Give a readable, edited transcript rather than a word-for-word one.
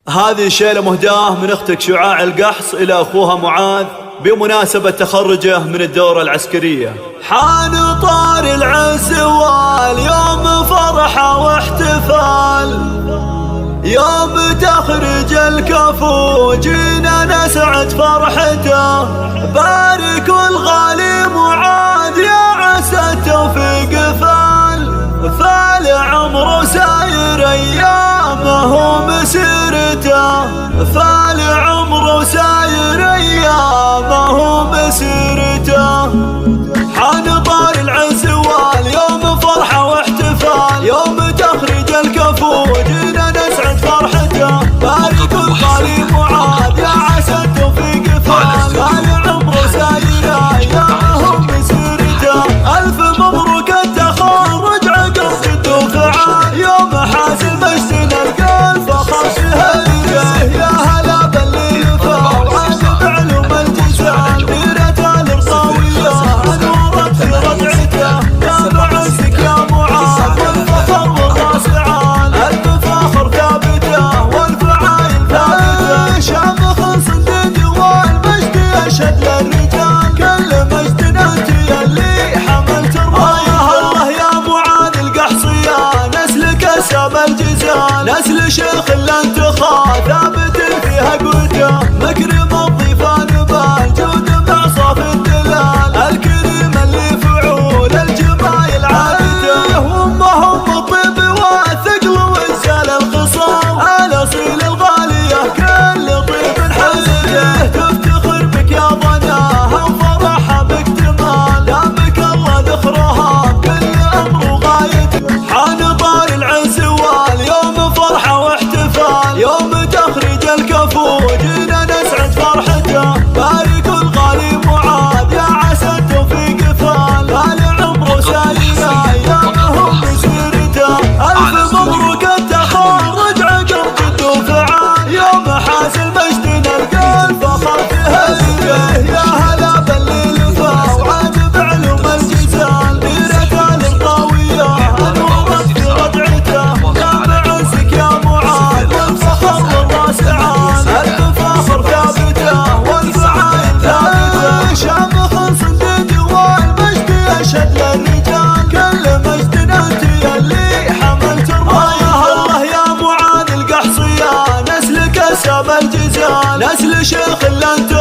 هذه شيلة مهداة من اختك شعاع القحص إلى أخوها معاذ بمناسبة تخرجه من الدورة العسكرية. حان طار العز واليوم فرحة واحتفال، يوم تخرج الكفو جينا نسعد فرحته. بارك الغالي معاذ يا عسى التوفيق فال عمره ساير أيامه مسيرته، فال عمره ساير أيامه مسيرته. حان طار العز واليوم فرحة واحتفال، يوم تخرج الكفو جينا نسعد فرحته. بارك الغالي معاذ يا عسى التوفيق فال عمره ساير أيامه مسيرته. ألف مبروك التخرج عقب جد وفعال، يوم حازم مجد القلب فخر شهيده. يا هلا باللي يفا وعاد بعلوم الجزال، ديرة الرقاوية انورت في رجعته. يا بعزك يا معاذ والفخر والراس عال، المفاخر ثابته والفعايل ثابته. شامخ صنديد والمجد يشهد للرجال، كل مجد انت يلي حملت الرايه. الله يا معاذ القحصية نسلك ساب الجزال، نسل شيخ الانتخاب ثابت فيها قوته. مكرم الضيفان بالجود مع صاف الدلال، الكريم اللي فعول الجمايل عادته. وامهم الطيب والثقل وانزال الخصام، الاصيل الغالية كل طيب حزته. تفتخر بك يا ضناها وفرحها باكتمال، دامك الله ذخرها بكل امر وغايته. حان طار العز واليوم فرحة واحتفال، يوم تخرج الكفو جينا نسعد فرحته. بارك الغالي معاذ يا عسى التوفيق فال عمره ساير ايامه مسيرته. الف مبروك التخرج عقب جد وفعال، يوم حاز المجد القلب فخر شهيده. يا هلا باللي يفا وعاد بعلوم الجزال، ديرة الرقاوية انورت في رجعته. يا بعزك يا معاذ والفخر والراس عال، المفاخر ثابته والفعايل ثابته. شامخ صنديد والمجد يشهد للرجال، كل مجد انت يلي حملت الرايه. الله يا معاذ القحصية نسلك ساب الجزال، نسل شيخ الانتخاب